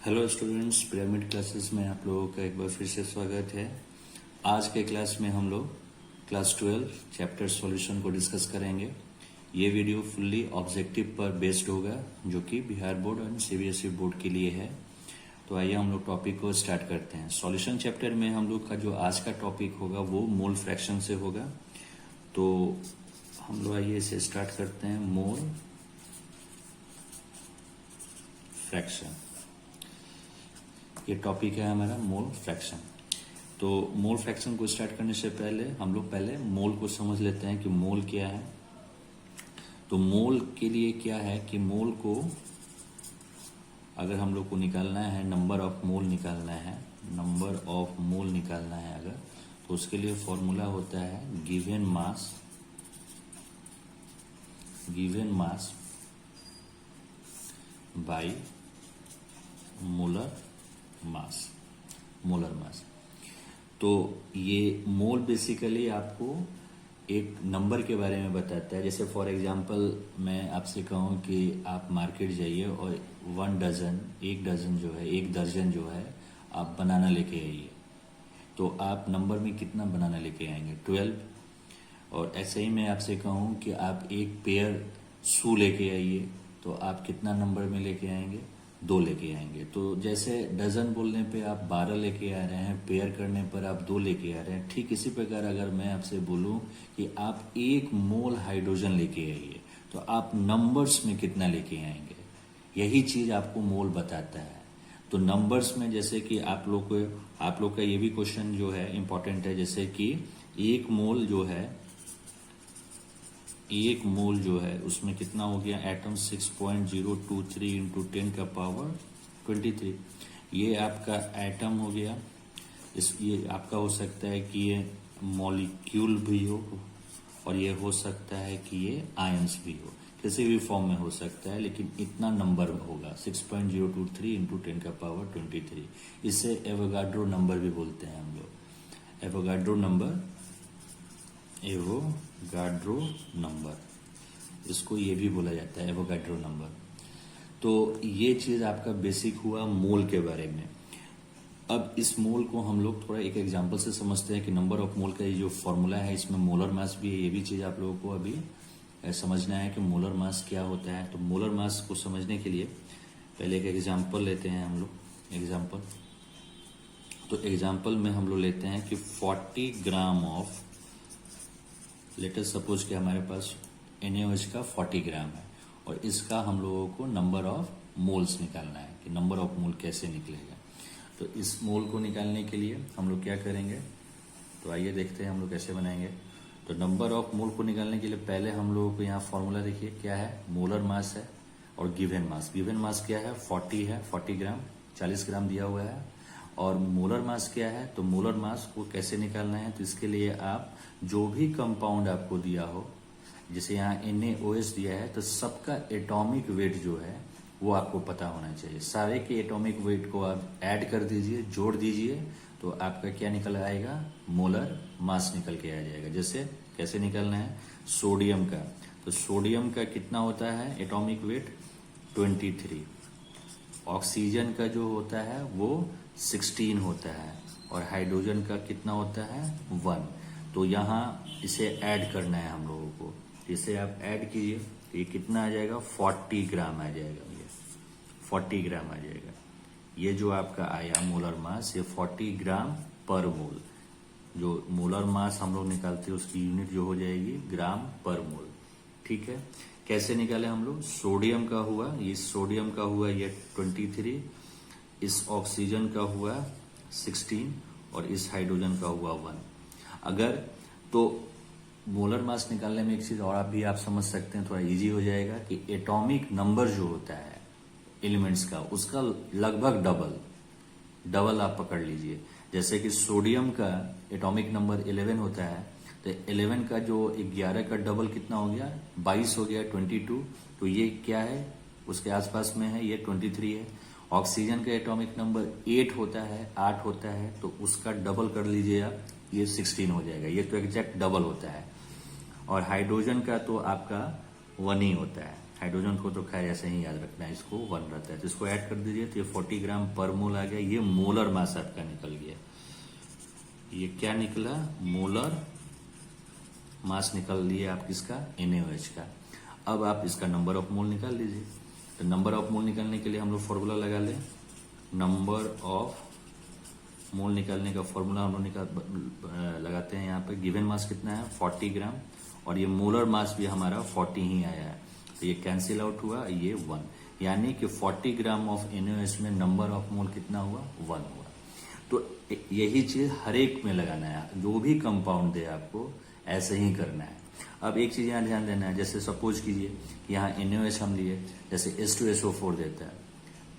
Hello students, pyramid classes में आप लोगों का एक बार फिर से स्वागत है। आज के क्लास में हम लोग क्लास 12 चैप्टर सॉल्यूशन को डिस्कस करेंगे। ये वीडियो फुल्ली ऑब्जेक्टिव पर बेस्ड होगा, जो कि बिहार बोर्ड और सीबीएसई बोर्ड के लिए है। तो आइए हम लोग टॉपिक को स्टार्ट करते हैं। सॉल्यूशन चैप्टर में हम लोग का जो आज का टॉपिक होगा वो मोल फ्रैक्शन से होगा। तो हम लोग आइए इसे स्टार्ट करते हैं। मोल फ्रैक्शन, ये टॉपिक है हमारा मोल फ्रैक्शन। तो मोल फ्रैक्शन को स्टार्ट करने से पहले हम लोग पहले मोल को समझ लेते हैं कि मोल क्या है। तो मोल के लिए क्या है कि मोल को अगर हम लोग को निकालना है, नंबर ऑफ मोल निकालना है, नंबर ऑफ मोल निकालना है अगर, तो उसके लिए फॉर्मूला होता है given mass by molar mass. तो ये मोल बेसिकली आपको एक नंबर के बारे में बताता है। जैसे फॉर एग्जांपल मैं आपसे कहूँ कि आप मार्केट जाइए और एक दर्जन जो है आप बनाना लेके आइए, तो आप नंबर में कितना बनाना लेके आएंगे? 12। और ऐसे ही मैं आपसे कहूँ कि आप एक पेयर शू लेके आइए, तो आप कितना नंबर में लेके आएंगे? 2 लेके आएंगे। तो जैसे डजन बोलने पे आप 12 लेके आ रहे हैं, पेयर करने पर आप 2 लेके आ रहे हैं, ठीक इसी प्रकार अगर मैं आपसे बोलूं कि आप 1 मोल हाइड्रोजन लेके आइए, तो आप नंबर्स में कितना लेके आएंगे? यही चीज आपको मोल बताता है। तो नंबर्स में जैसे कि आप लोग का ये भी क्वेश्चन जो है इंपॉर्टेंट है, जैसे कि एक मोल जो है उसमें कितना हो गया? एटम 6.023 इंटू 10 का पावर 23। ये आपका एटम हो गया। ये आपका हो सकता है कि ये मॉलिक्यूल भी हो, और ये हो सकता है कि ये आयंस भी हो, किसी भी फॉर्म में हो सकता है, लेकिन इतना नंबर होगा 6.023 इंटू 10 का पावर 23। इसे एवोगाड्रो नंबर भी बोलते हैं हम लोग। एवोगाड्रो नंबर, इसको ये भी बोला जाता है एवोगाड्रो नंबर। तो ये चीज आपका बेसिक हुआ मोल के बारे में। अब इस मोल को हम लोग थोड़ा एक एग्जांपल से समझते हैं कि नंबर ऑफ मोल का ये जो फॉर्मूला है, इसमें मोलर मास भी है। ये भी चीज आप लोगों को अभी समझना है कि मोलर मास क्या होता है। तो मोलर मास को समझने के लिए पहले एक एग्जाम्पल लेते हैं हम लोग। एग्जाम्पल में हम लोग लेते हैं कि 40 gram of, let us suppose कि हमारे पास NaOH का 40 ग्राम है, और इसका हम लोगों को नंबर ऑफ मोल्स निकालना है कि नंबर ऑफ मोल कैसे निकलेगा। तो इस मोल को निकालने के लिए हम लोग क्या करेंगे, तो आइए देखते हैं हम लोग कैसे बनाएंगे। तो नंबर ऑफ मोल को निकालने के लिए पहले हम लोगों को यहाँ फॉर्मूला देखिए क्या है, मोलर मास है और गिवन मास क्या है? 40 ग्राम, 40 ग्राम दिया हुआ है। और मोलर मास क्या है? तो मोलर मास को कैसे निकालना है, तो इसके लिए आप जो भी कंपाउंड आपको दिया हो, जैसे यहाँ NaOH दिया है, तो सबका एटॉमिक वेट जो है वो आपको पता होना चाहिए। सारे के एटॉमिक वेट को आप ऐड कर दीजिए, जोड़ दीजिए, तो आपका क्या निकल आएगा? मोलर मास निकल के आ जाएगा। जैसे कैसे निकलना है? सोडियम का, तो सोडियम का कितना होता है एटॉमिक वेट? 23। ऑक्सीजन का जो होता है वो 16 होता है, और हाइड्रोजन का कितना होता है? 1। तो यहाँ इसे ऐड करना है हम लोगों को। इसे आप ऐड कीजिए तो ये कितना आ जाएगा? 40 ग्राम आ जाएगा। ये 40 ग्राम आ जाएगा। ये जो आपका आया मोलर मास, ये 40 ग्राम पर मोल। जो मोलर मास हम लोग निकालते हैं उसकी यूनिट जो हो जाएगी ग्राम पर मोल। ठीक है, कैसे निकाले हम लोग? सोडियम का हुआ, ये 23, इस ऑक्सीजन का हुआ 16, और इस हाइड्रोजन का हुआ 1। अगर तो मोलर मास निकालने में एक चीज और भी आप समझ सकते हैं, थोड़ा इजी हो जाएगा, कि एटॉमिक नंबर जो होता है एलिमेंट्स का, उसका लगभग डबल आप पकड़ लीजिए। जैसे कि सोडियम का एटॉमिक नंबर 11 होता है, तो 11 का जो 11 का डबल कितना हो गया? 22 हो गया, 22। तो ये क्या है? उसके आसपास में है, ये 23 है। ऑक्सीजन का एटॉमिक नंबर 8 होता है, तो उसका डबल कर लीजिए आप, ये 16 हो जाएगा। ये तो एग्जैक्ट डबल होता है। और हाइड्रोजन का तो आपका 1 ही होता है। हाइड्रोजन को तो खैर ऐसे ही याद रखना है, इसको 1 रहता है, तो इसको ऐड कर दीजिए, तो ये 40 ग्राम पर मोल आ गया। ये मोलर मास आपका निकल गया। ये क्या निकला? मोलर मास निकल लिया आप किसका? NaOH का। अब आप इसका नंबर ऑफ मोल निकाल लीजिए। तो नंबर ऑफ मोल निकालने के लिए हम लोग फॉर्मूला लगा लें। नंबर ऑफ मोल निकालने का फॉर्मूला हम लोग लगाते हैं यहाँ पे। गिवन मास कितना है? 40 ग्राम, और ये मोलर मास भी हमारा 40 ही आया है, तो ये कैंसिल आउट हुआ, ये 1, यानी कि 40 ग्राम ऑफ NaOH में नंबर ऑफ मोल कितना हुआ? 1 हुआ। तो यही चीज हर एक में लगाना है, जो भी कंपाउंड दे आपको ऐसे ही करना है। अब एक चीज यहाँ ध्यान देना है, जैसे सपोज कीजिए कि यहाँ NaOH हम लिए, जैसे H2SO4 देता है,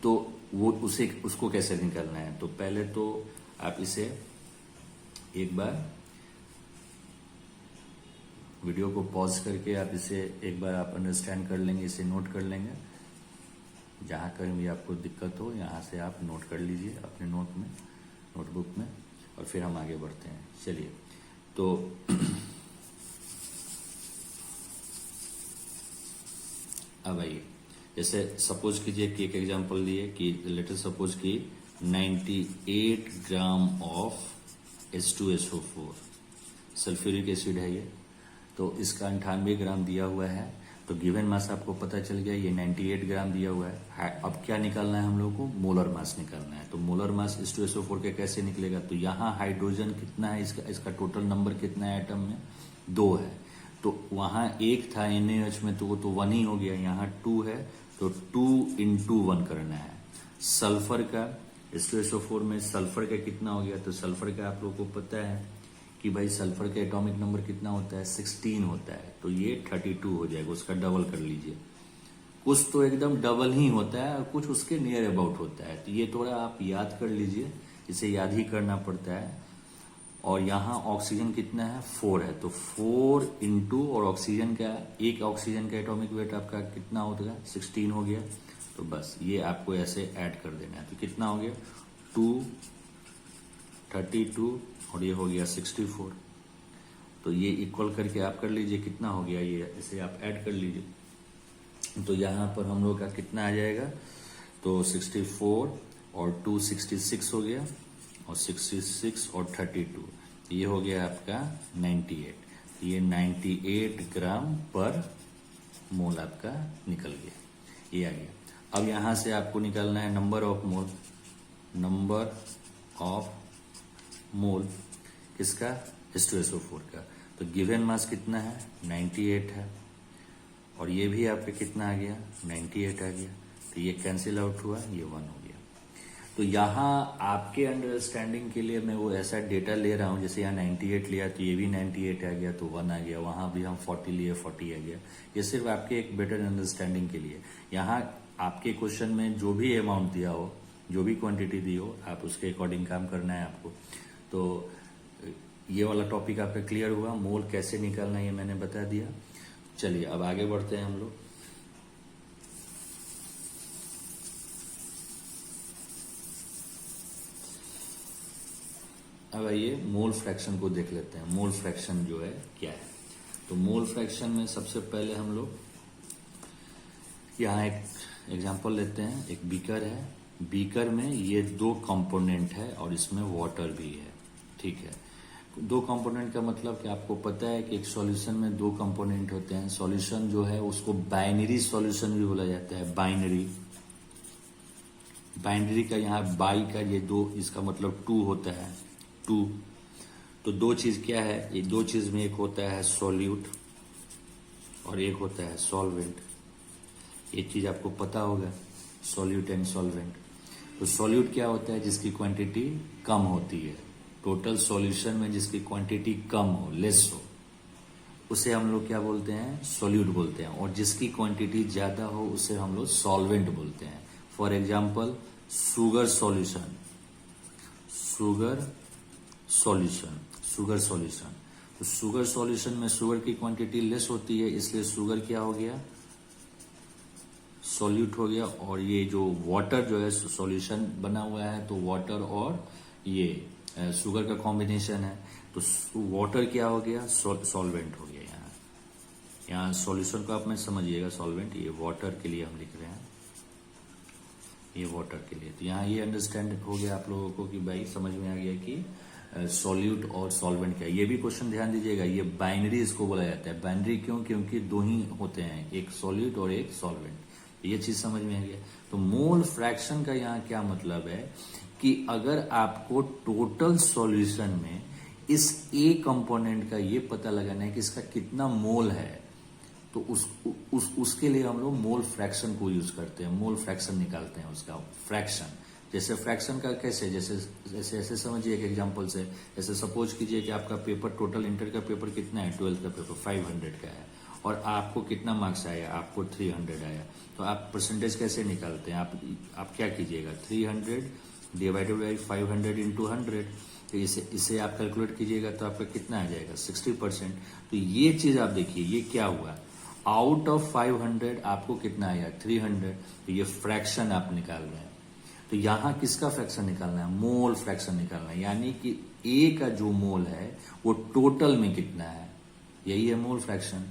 तो वो उसको कैसे निकालना है? तो पहले तो आप इसे एक बार वीडियो को पॉज करके आप इसे एक बार आप अंडरस्टैंड कर लेंगे, इसे नोट कर लेंगे। जहाँ कहीं भी आपको दिक्कत हो यहाँ से आप नोट कर लीजिए अपने नोटबुक में, और फिर हम आगे बढ़ते हैं। चलिए, तो अब आइए, जैसे सपोज कीजिए कि एक एग्जांपल दिए कि लेटर सपोज कि 98 gram of H2SO4 sulphuric acid है ये, तो इसका 98 ग्राम दिया हुआ है। तो गिवन मास आपको पता चल गया, ये 98 ग्राम दिया हुआ है। अब क्या निकालना है हम लोग को? मोलर मास निकालना है। तो मोलर मास H2SO4 के कैसे निकलेगा? तो यहाँ हाइड्रोजन कितना है, इसका टोटल नंबर कितना है एटम में? 2 है। तो वहां 1 था NaOH में, तो वो तो 1 ही हो गया। यहाँ 2 है, तो 2 into 1 करना है। सल्फर का H2SO4 में सल्फर का कितना हो गया? तो सल्फर का आप लोग को पता है कि भाई सल्फर का एटॉमिक नंबर कितना होता है? 16 होता है। तो ये 32 हो जाएगा, उसका डबल कर लीजिए। कुछ तो एकदम डबल ही होता है और कुछ उसके नियर अबाउट होता है, तो ये थोड़ा आप याद कर लीजिए, इसे याद ही करना पड़ता है। और यहाँ ऑक्सीजन कितना है? 4 है, तो 4 into, और ऑक्सीजन का एक ऑक्सीजन का एटॉमिक वेट आपका कितना होता है? 16 हो गया। तो बस ये आपको ऐसे ऐड कर देना है। तो कितना हो गया? 2, 32 और ये हो गया 64। तो ये इक्वल करके आप कर लीजिए, कितना हो गया ये, इसे आप ऐड कर लीजिए। तो यहाँ पर हम लोग का कितना आ जाएगा? तो 64 और 2 66 हो गया, और 66 और 32, ये हो गया आपका 98। ये 98 ग्राम पर मोल आपका निकल गया, ये आ गया। अब यहाँ से आपको निकालना है number of mole. Number of mole किसका? H2SO4 का। तो गिवन मास कितना है? 98 है, और ये भी आपका कितना आ गया? 98 आ गया। तो ये कैंसिल आउट हुआ, ये 1 हो गया। तो यहाँ आपके अंडरस्टैंडिंग के लिए मैं वो ऐसा डेटा ले रहा हूँ, जैसे यहाँ 98 लिया तो ये भी 98 आ गया, तो 1 आ गया। वहाँ भी हम 40 लिए, 40 आ गया। ये सिर्फ आपके एक बेटर अंडरस्टैंडिंग के लिए। यहाँ आपके क्वेश्चन में जो भी अमाउंट दिया हो, जो भी क्वांटिटी दी हो, आप उसके अकॉर्डिंग काम करना है आपको। तो ये वाला टॉपिक आपका क्लियर हुआ। मोल कैसे निकालना है ये मैंने बता दिया। चलिए अब आगे बढ़ते हैं हम लोग। अब आइए मोल फ्रैक्शन को देख लेते हैं। मोल फ्रैक्शन जो है क्या है? तो मोल फ्रैक्शन में सबसे पहले हम लोग यहाँ एक एग्जांपल लेते हैं। एक बीकर है, बीकर में ये 2 कंपोनेंट है और इसमें वाटर भी है, ठीक है। 2 कंपोनेंट का मतलब कि आपको पता है कि एक सॉल्यूशन में 2 कंपोनेंट होते हैं। सॉल्यूशन जो है उसको बाइनरी सॉल्यूशन भी बोला जाता है। बाइनरी का यहाँ बाई का ये 2, इसका मतलब 2 होता है, 2। तो 2 चीज क्या है? ये 2 चीज में एक होता है सॉल्यूट और एक होता है सॉल्वेंट। एक चीज आपको पता होगा, सॉल्यूट एंड सॉल्वेंट। तो सॉल्यूट क्या होता है? जिसकी क्वांटिटी कम होती है। टोटल सॉल्यूशन में जिसकी क्वांटिटी कम हो, लेस हो, उसे हम लोग क्या बोलते हैं? सॉल्यूट बोलते हैं। और जिसकी क्वांटिटी ज्यादा हो उसे हम लोग सॉल्वेंट बोलते हैं। For example sugar solution, sugar solution. तो शुगर सॉल्यूशन में शुगर की क्वांटिटी लेस होती है, इसलिए शुगर क्या हो गया? सॉल्यूट हो गया। और ये जो वाटर जो है सॉल्यूशन बना हुआ है, तो वाटर और ये शुगर का कॉम्बिनेशन है, तो वाटर क्या हो गया? सॉल्वेंट हो गया। यहाँ यहाँ सॉल्यूशन को आप में समझिएगा, सॉल्वेंट ये वाटर के लिए हम लिख रहे हैं, ये वाटर के लिए। तो यहाँ ये अंडरस्टैंड हो गया आप लोगों को कि भाई समझ में आ गया कि सॉल्यूट और सॉल्वेंट क्या है। ये भी क्वेश्चन ध्यान दीजिएगा, ये बाइनरी इसको बोला जाता है। बाइनरी क्यों? क्योंकि दो ही होते हैं, एक सॉल्यूट और एक सॉल्वेंट। ये चीज समझ में आ गया। तो मोल फ्रैक्शन का यहाँ क्या मतलब है कि अगर आपको टोटल सॉल्यूशन में इस ए कंपोनेंट का ये पता लगाना है कि इसका कितना मोल है, तो उसके लिए हम लोग मोल फ्रैक्शन को यूज करते हैं, मोल फ्रैक्शन निकालते हैं उसका फ्रैक्शन। जैसे फ्रैक्शन का कैसे, जैसे ऐसे समझिए एक एग्जांपल से, जैसे सपोज कीजिए कि आपका पेपर टोटल इंटर का पेपर कितना है, 12th का पेपर 500 का है और आपको कितना मार्क्स आया, आपको 300 आया। तो आप परसेंटेज कैसे निकालते हैं, आप क्या कीजिएगा, 300 डिवाइडेड बाई 500 इंटू 100। तो इसे आप कैलकुलेट कीजिएगा तो आपका कितना आ जाएगा, 60%। तो ये चीज आप देखिए, ये क्या हुआ, आउट ऑफ 500 आपको कितना आया, 300। तो ये फ्रैक्शन आप निकाल रहे हैं। तो यहां किसका फ्रैक्शन निकालना है, मोल फ्रैक्शन निकालना है, यानी कि ए का जो मोल है वो टोटल में कितना है, यही है मोल फ्रैक्शन।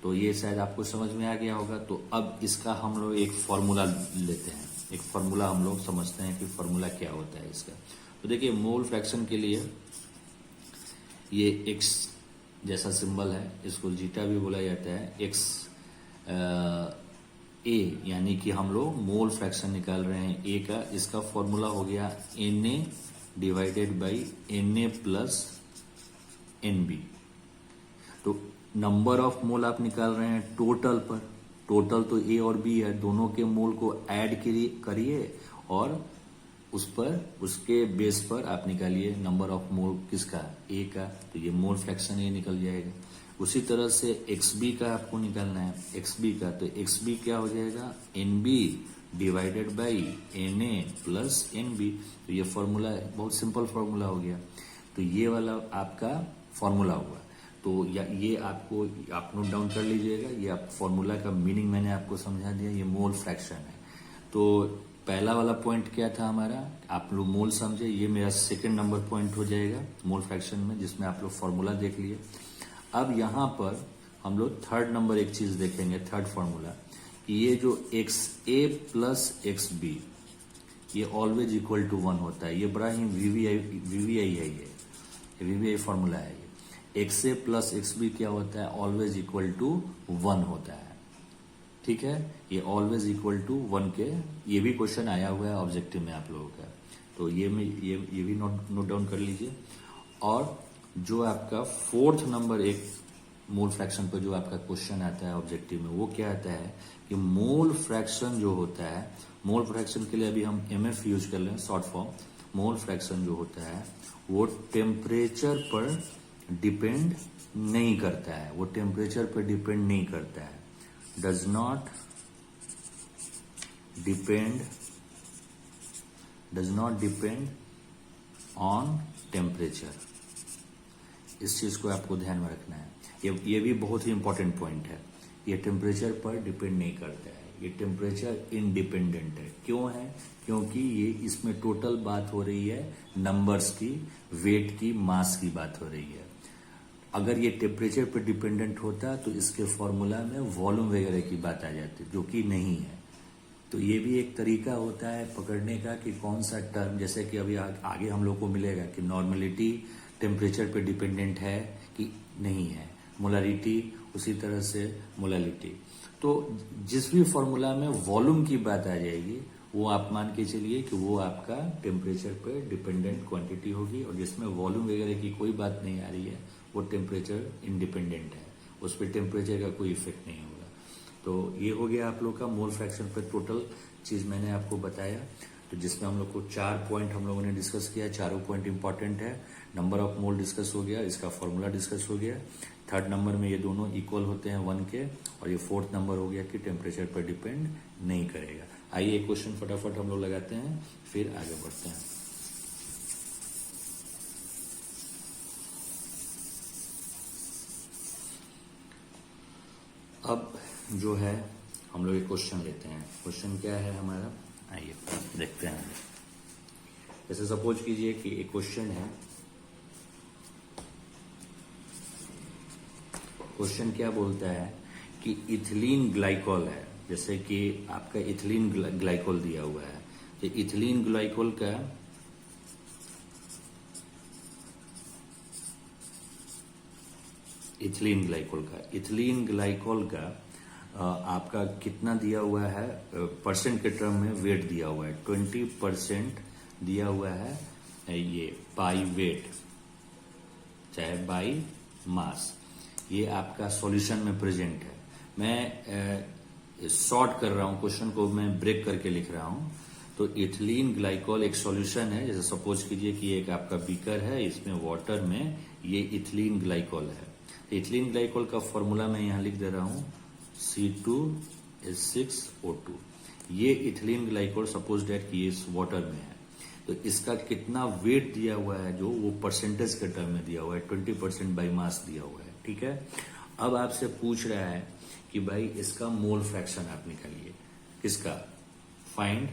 तो ये शायद आपको समझ में आ गया होगा। तो अब इसका हम लोग एक फॉर्मूला लेते हैं, एक फॉर्मूला हम लोग समझते हैं कि फॉर्मूला क्या होता है इसका। तो देखिए मोल फ्रैक्शन के लिए ये एक्स जैसा सिंबल है, इसको जीटा भी बोला जाता है, एक्स ए, यानी कि हम लोग मोल फ्रैक्शन निकाल रहे हैं ए का। इसका फॉर्मूला हो गया Na divided by Na plus Nb। तो नंबर ऑफ मोल आप निकाल रहे हैं टोटल पर, टोटल तो ए और बी है, दोनों के मोल को ऐड करिए और उस पर, उसके बेस पर आप निकालिए नंबर ऑफ मोल किसका, ए का। तो ये मोल फ्रैक्शन ये निकल जाएगा। उसी तरह से XB का आपको निकालना है, XB का। तो XB क्या हो जाएगा, NB divided by Na plus NB। तो ये फॉर्मूला बहुत सिंपल फॉर्मूला हो गया। तो ये वाला आपका फॉर्मूला हुआ। तो ये आपको आप नोट डाउन कर लीजिएगा, ये आप फॉर्मूला का मीनिंग मैंने आपको समझा दिया, ये मोल फ्रैक्शन है। तो पहला वाला पॉइंट क्या था हमारा, आप लोग मोल समझे, ये मेरा सेकंड नंबर पॉइंट हो जाएगा मोल फ्रैक्शन में, जिसमें आप लोग फॉर्मूला देख लिए। अब यहां पर हम लोग थर्ड नंबर एक चीज देखेंगे, थर्ड फॉर्मूला, कि ये जो XA प्लस XB ये ऑलवेज इक्वल टू 1 होता है। ये बड़ा ही VVI है, ये VVI फॉर्मूला है। ये XA प्लस XB क्या होता है, ऑलवेज इक्वल टू 1 होता है। ठीक है, ये ऑलवेज इक्वल टू 1 के, ये भी क्वेश्चन आया हुआ है ऑब्जेक्टिव में आप लोगों का। तो ये भी नोट डाउन कर लीजिए। और जो आपका फोर्थ नंबर एक मोल फ्रैक्शन पर जो आपका क्वेश्चन आता है ऑब्जेक्टिव में, वो क्या आता है कि मोल फ्रैक्शन जो होता है, मोल फ्रैक्शन के लिए अभी हम MF यूज कर लें, शॉर्ट फॉर्म। मोल फ्रैक्शन जो होता है वो टेम्परेचर पर डिपेंड नहीं करता है, वो टेम्परेचर पर डिपेंड नहीं करता है, does not depend on temperature. इस चीज को आपको ध्यान में रखना है। ये भी बहुत ही इंपॉर्टेंट पॉइंट है। ये टेम्परेचर पर डिपेंड नहीं करता है, ये टेम्परेचर इंडिपेंडेंट है। क्यों है, क्योंकि ये इसमें टोटल बात हो रही है नंबर्स की, वेट की, मास की बात हो रही है। अगर ये टेम्परेचर पर डिपेंडेंट होता तो इसके फॉर्मूला में वॉल्यूम वगैरह की बात आ जाती, जो कि नहीं है। तो ये भी एक तरीका होता है पकड़ने का कि कौन सा टर्म, जैसे कि अभी आगे हम लोग को मिलेगा कि नॉर्मलिटी टेम्परेचर पे डिपेंडेंट है कि नहीं है, मोलारिटी उसी तरह से मोलालिटी। तो जिस भी फॉर्मूला में वॉल्यूम की बात आ जाएगी वो आप मान के चलिए कि वो आपका टेम्परेचर पे डिपेंडेंट क्वांटिटी होगी, और जिसमें वॉल्यूम वगैरह की कोई बात नहीं आ रही है वो टेम्परेचर इंडिपेंडेंट है, उस पर टेम्परेचर का कोई इफेक्ट नहीं होगा। तो ये हो गया आप लोग का मोल फ्रैक्शन पर टोटल चीज मैंने आपको बताया। तो जिसमें हम लोग को 4 पॉइंट हम लोगों ने डिस्कस किया, चारों पॉइंट इंपॉर्टेंट है। नंबर ऑफ मोल डिस्कस हो गया, इसका फॉर्मूला डिस्कस हो गया। थर्ड नंबर में ये दोनों इक्वल होते हैं 1 के, और ये फोर्थ नंबर हो गया कि टेम्परेचर पर डिपेंड नहीं करेगा। आइए क्वेश्चन फटाफट हम लोग लगाते हैं, फिर आगे बढ़ते हैं। अब जो है हम लोग एक क्वेश्चन लेते हैं। क्वेश्चन क्या है हमारा, आइए देखते हैं। जैसे सपोज कीजिए कि एक क्वेश्चन है, क्वेश्चन क्या बोलता है कि इथिलीन ग्लाइकोल है, जैसे कि आपका इथिलीन ग्लाइकोल दिया हुआ है, तो इथिलीन ग्लाइकोल का इथिलीन ग्लाइकोल का आपका कितना दिया हुआ है परसेंट के टर्म में वेट दिया हुआ है 20% दिया हुआ है ये बाई वेट चाहे बाई मास, ये आपका सॉल्यूशन में प्रेजेंट है। मैं शॉर्ट कर रहा हूं क्वेश्चन को, मैं ब्रेक करके लिख रहा हूं। तो इथिलीन ग्लाइकोल एक सॉल्यूशन है, जैसे सपोज कीजिए कि एक आपका बीकर है, इसमें वाटर में ये इथिलीन ग्लाइकोल है। इथिलीन ग्लाइकोल का फॉर्मूला मैं यहां लिख दे रहा हूं C2H6O2। ये इथिलीन ग्लाइकोल सपोज डेट कि इस वाटर में है, तो इसका कितना वेट दिया हुआ है जो वो परसेंटेज के टर्म में दिया हुआ है 20% बाई मास दिया हुआ है। ठीक है, अब आपसे पूछ रहा है कि भाई इसका मोल फ्रैक्शन आप निकालिए, किसका, find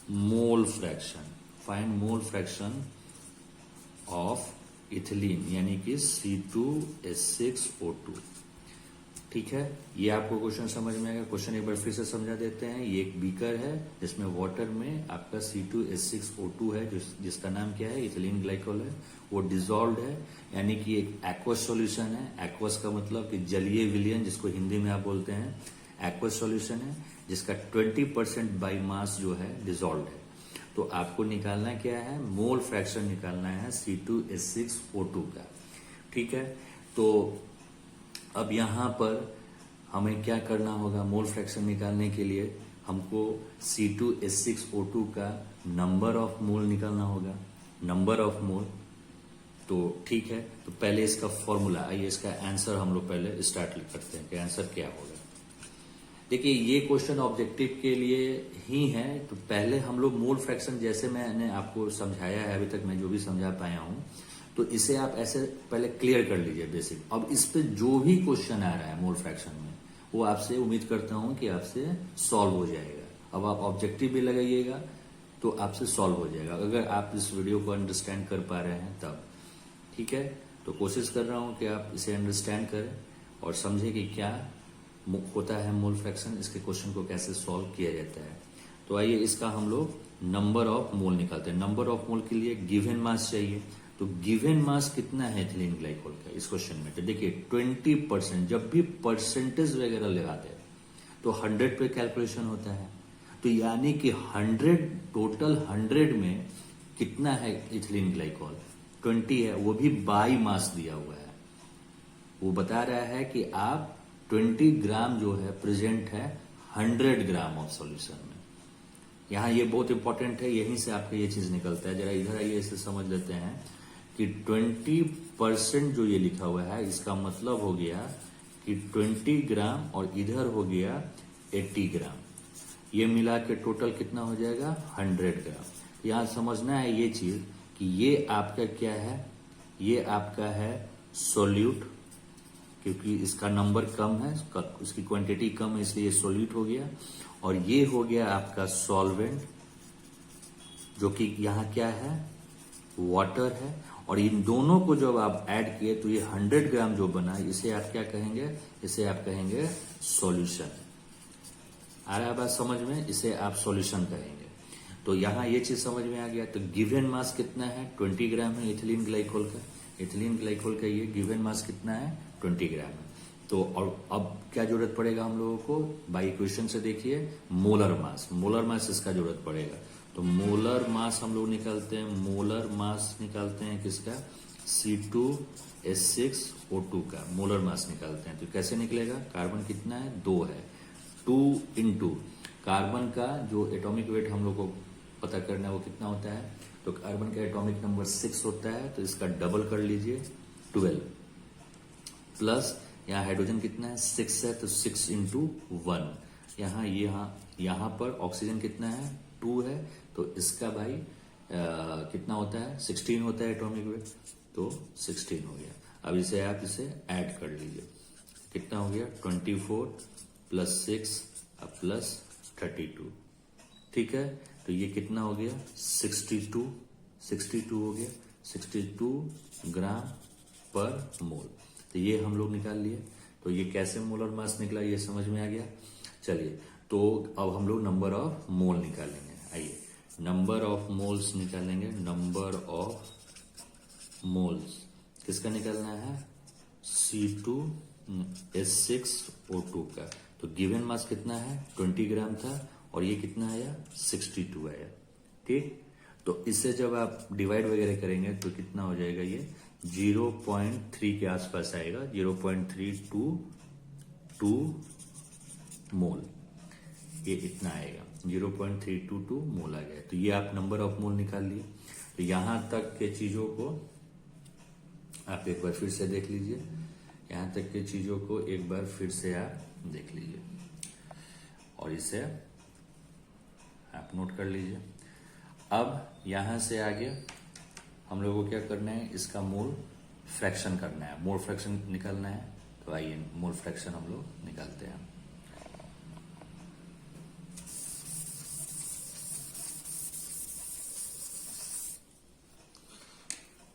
mole fraction of ethylene यानी कि C2H6O2। ठीक है, ये आपको क्वेश्चन समझ में आएगा। क्वेश्चन एक बार फिर से समझा देते हैं। ये एक बीकर है जिसमें वाटर में आपका C2H6O2 है, जिसका नाम क्या है, इथिलीन ग्लाइकोल है। वो डिजॉल्व है, यानी कि एक एक्वस सॉल्यूशन है। एक्वस का मतलब कि जलीय विलयन, जिसको हिंदी में आप बोलते हैं, एक्वस सॉल्यूशन है जिसका 20% बाई मास जो है डिजॉल्व है। तो आपको निकालना क्या है, मोल फ्रैक्शन निकालना है C2H6O2 का। ठीक है, तो अब यहां पर हमें क्या करना होगा, मोल फ्रैक्शन निकालने के लिए हमको C2H6O2 का नंबर ऑफ मोल निकालना होगा, नंबर ऑफ मोल। तो ठीक है, तो पहले इसका फॉर्मूला, आइए इसका आंसर हम लोग पहले स्टार्ट करते हैं कि आंसर क्या होगा। देखिए ये क्वेश्चन ऑब्जेक्टिव के लिए ही है, तो पहले हम लोग मोल फ्रैक्शन, जैसे मैंने आपको समझाया है अभी तक, मैं जो भी समझा पाया हूं, तो इसे आप ऐसे पहले क्लियर कर लीजिए बेसिक। अब इस पे जो भी क्वेश्चन आ रहा है मोल फ्रैक्शन में, वो आपसे उम्मीद करता हूं कि आपसे सॉल्व हो जाएगा। अब आप ऑब्जेक्टिव भी लगाइएगा तो आपसे सॉल्व हो जाएगा, अगर आप इस वीडियो को अंडरस्टैंड कर पा रहे हैं तब। ठीक है, तो कोशिश कर रहा हूं कि आप इसे अंडरस्टैंड करें और समझे कि क्या होता है मोल फ्रैक्शन, इसके क्वेश्चन को कैसे सॉल्व किया जाता है। तो आइए इसका हम लोग नंबर ऑफ मोल निकालते हैं। नंबर ऑफ मोल के लिए गिवन मास चाहिए, तो गिवन मास कितना है इथिलीन ग्लाइकोल का इस क्वेश्चन में, तो देखिए 20%। जब भी परसेंटेज वगैरह लगाते हैं तो 100 पे कैलकुलेशन होता है, तो यानी कि 100 टोटल 100 में कितना है इथिलीन ग्लाइकोल, 20 है, वो भी बाई मास दिया हुआ है। वो बता रहा है कि आप 20 ग्राम जो है प्रेजेंट है 100 ग्राम ऑफ सॉल्यूशन में। यहां ये बहुत इंपॉर्टेंट है, यहीं से आपका ये चीज निकलता है। जरा इधर आइए, इसे समझ लेते हैं कि 20% जो ये लिखा हुआ है, इसका मतलब हो गया कि 20 ग्राम और इधर हो गया 80 ग्राम, ये मिला के टोटल कितना हो जाएगा 100 ग्राम। यहां समझना है ये चीज कि ये आपका क्या है, ये आपका है सोल्यूट, क्योंकि इसका नंबर कम है, इसकी क्वांटिटी कम है, इसलिए सोल्यूट हो गया। और ये हो गया आपका सॉल्वेंट, जो कि यहां क्या है, वाटर है। और इन दोनों को जब आप ऐड किए तो ये 100 ग्राम जो बना, इसे आप क्या कहेंगे, इसे आप कहेंगे सॉल्यूशन। आ रहा है बात समझ में, इसे आप सॉल्यूशन कहेंगे। तो यहां ये चीज समझ में आ गया। तो गिवन मास कितना है, 20 ग्राम है इथिलीन ग्लाइकोल का। इथिलीन ग्लाइकोल का ये गिवन मास कितना है, 20 ग्राम है। तो और अब क्या जरूरत पड़ेगा हम लोगों को, बाई इक्वेशन से देखिए, मोलर मास। मोलर मास इसका जरूरत पड़ेगा, तो मोलर मास हम लोग निकालते हैं। मोलर मास निकालते हैं किसका, C2H6O2 का मोलर मास निकालते हैं। तो कैसे निकलेगा, कार्बन कितना है, 2 है, 2 इंटू कार्बन का जो एटॉमिक वेट हम लोग को पता करना है वो कितना होता है, तो कार्बन का एटॉमिक नंबर 6 होता है, तो इसका डबल कर लीजिए 12, प्लस यहाँ हाइड्रोजन कितना है, 6 है, तो 6 इंटू 1। यहाँ पर ऑक्सीजन कितना है, 2 है, तो इसका भाई कितना होता है, 16 होता है एटॉमिक वेट, तो 16 हो गया। अब इसे आप इसे ऐड कर लीजिए, कितना हो गया, 24 प्लस 6 प्लस 32। ठीक है, तो ये कितना हो गया, 62 हो गया, 62 ग्राम पर मोल। तो ये हम लोग निकाल लिए। तो ये कैसे मोलर मास निकला ये समझ में आ गया। चलिए, तो अब हम लोग नंबर ऑफ मोल निकालेंगे। आइए, नंबर ऑफ मोल्स निकालेंगे। नंबर ऑफ मोल्स किसका निकालना है? C2H6O2 का। तो गिवन मास कितना है? 20 ग्राम था और ये कितना आया? 62 आया। ठीक, तो इससे जब आप डिवाइड वगैरह करेंगे तो कितना हो जाएगा? ये 0.3 के आसपास आएगा, 0.322 मोल, ये इतना आएगा, 0.322 मोल आ गया। तो ये आप नंबर ऑफ मोल निकाल लिए। तो यहां तक के चीजों को आप एक बार फिर से देख लीजिए, यहां तक के चीजों को एक बार फिर से आप देख लीजिए और इसे आप नोट कर लीजिए। अब यहां से आगे हम लोगों को क्या करना है? इसका मोल फ्रैक्शन करना है, मोल फ्रैक्शन निकालना है। तो आइए मोल फ्रैक्शन हम लोग निकालते हैं।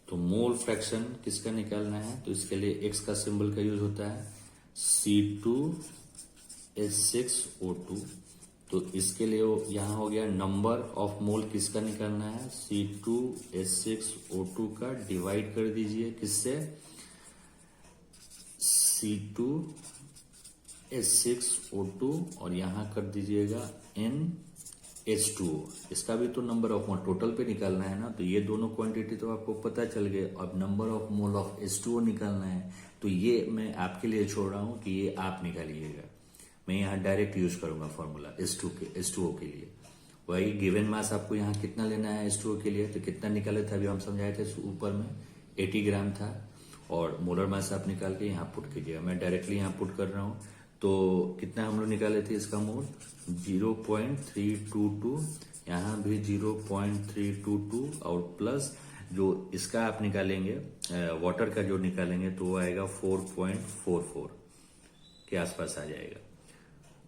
तो मोल फ्रैक्शन किसका निकालना है? तो इसके लिए x का सिंबल का यूज होता है, C2H6O2। तो इसके लिए यहां हो गया नंबर ऑफ मोल किसका निकालना है? C2H6O2 का, डिवाइड कर दीजिए किससे? C2H6O2 और यहां कर दीजिएगा NH2O। इसका भी तो नंबर ऑफ मोल टोटल पे निकालना है ना। तो ये दोनों क्वांटिटी तो आपको पता चल गए। अब number of mole of H2O निकालना है। तो ये मैं आपके लिए छोड़ रहा हूं कि ये आप निकालिएगा। मैं यहाँ डायरेक्ट यूज करूंगा फॉर्मूला H2O के लिए। वही गिवन मास आपको यहाँ कितना लेना है H2O के लिए? तो कितना निकाले थे अभी हम समझाए थे ऊपर में, 80 ग्राम था। और मोलर मास आप निकाल के यहाँ पुट कीजिएगा। मैं डायरेक्टली यहाँ पुट कर रहा हूँ। तो कितना हम लोग निकाले थे इसका मोल? 0.322, यहाँ भी 0.322 और प्लस जो इसका आप निकालेंगे वाटर का जो निकालेंगे तो वो आएगा 4.44 के आसपास आ जाएगा।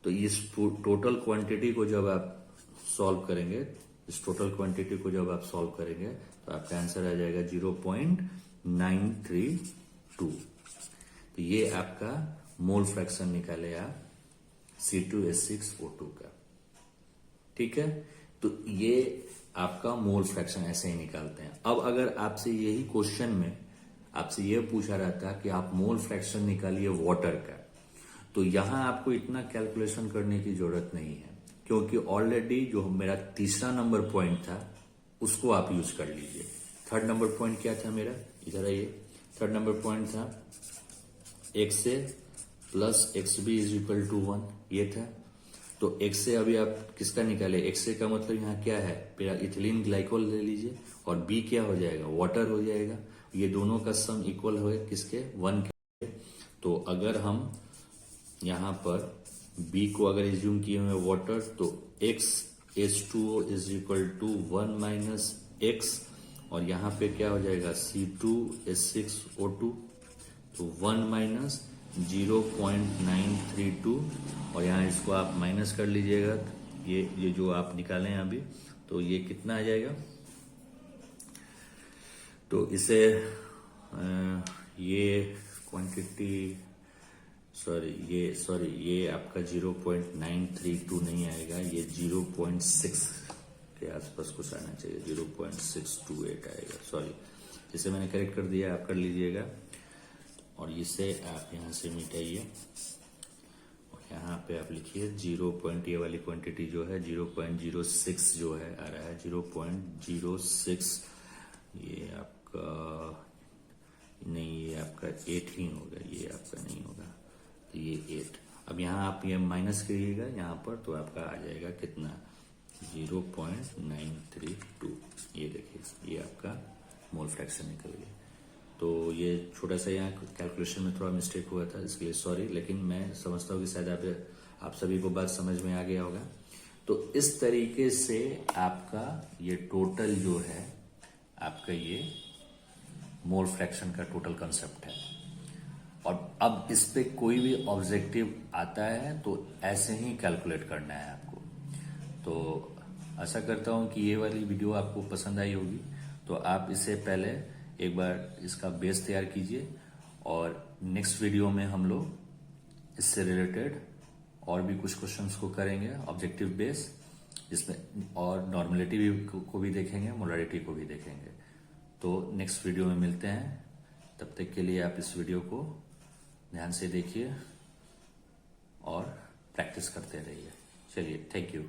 तो इस टोटल क्वांटिटी को जब आप सॉल्व करेंगे, इस टोटल क्वांटिटी को जब आप सॉल्व करेंगे तो आपका आंसर आ जाएगा 0.932। तो ये आपका मोल फ्रैक्शन निकाले आप C2H6O2 का। ठीक है, तो ये आपका मोल फ्रैक्शन ऐसे ही निकालते हैं। अब अगर आपसे यही क्वेश्चन में आपसे यह पूछा रहता कि आप मोल फ्रैक्शन निकालिए वाटर का, तो यहां आपको इतना कैलकुलेशन करने की जरूरत नहीं है, क्योंकि ऑलरेडी जो मेरा तीसरा नंबर पॉइंट था उसको आप यूज कर लीजिए। थर्ड नंबर पॉइंट क्या था मेरा? इधर आइए, थर्ड नंबर पॉइंट था XA plus XB is equal to 1, ये था। तो x से अभी आप किसका निकाले? XA का मतलब यहाँ क्या है? मेरा इथिलीन ग्लाइकोल ले लीजिए और B क्या हो जाएगा? वाटर हो जाएगा। ये दोनों का सम इक्वल हो किसके? 1 के। तो अगर हम यहाँ पर B को अगर एज्यूम किए हुए वाटर, तो H2O is equal to 1 minus X और यहाँ पे क्या हो जाएगा? C2H6O2, तो 1 माइनस 0.932 और यहाँ इसको आप माइनस कर लीजिएगा। ये जो आप निकाले हैं अभी, तो ये कितना आ जाएगा? तो इसे ये क्वांटिटी ये आपका 0.932 नहीं आएगा, ये 0.6 के आसपास कुछ आना चाहिए, 0.628 आएगा। सॉरी, इसे मैंने करेक्ट कर दिया, आप कर लीजिएगा। और इसे आप यहाँ से मिटाइए और यहाँ पे आप लिखिए 0. ये वाली क्वांटिटी जो है 0.06 जो है आ रहा है 0.06। ये आपका नहीं, ये आपका 8 ही होगा, ये आपका नहीं होगा, तो ये 8। अब यहाँ आप ये माइनस करिएगा यहाँ पर, तो आपका आ जाएगा कितना? 0.932। ये देखिए, ये आपका मोल फ्रैक्शन निकल गया। तो ये छोटा सा यहाँ कैलकुलेशन में थोड़ा मिस्टेक हुआ था, इसके लिए सॉरी, लेकिन मैं समझता हूँ कि शायद आप सभी को बात समझ में आ गया होगा। तो इस तरीके से आपका ये टोटल जो है आपका ये मोल फ्रैक्शन का टोटल कंसेप्ट है। और अब इस पे कोई भी ऑब्जेक्टिव आता है तो ऐसे ही कैलकुलेट करना है आपको। तो आशा करता हूं कि ये वाली वीडियो आपको पसंद आई होगी। तो आप इससे पहले एक बार इसका बेस तैयार कीजिए और नेक्स्ट वीडियो में हम लोग इससे रिलेटेड और भी कुछ क्वेश्चंस को करेंगे ऑब्जेक्टिव बेस, जिसमें और नॉर्मलिटी को भी देखेंगे, मोलारिटी को भी देखेंगे। तो नेक्स्ट वीडियो में मिलते हैं, तब तक के लिए आप इस वीडियो को ध्यान से देखिए और प्रैक्टिस करते रहिए। चलिए, थैंक यू।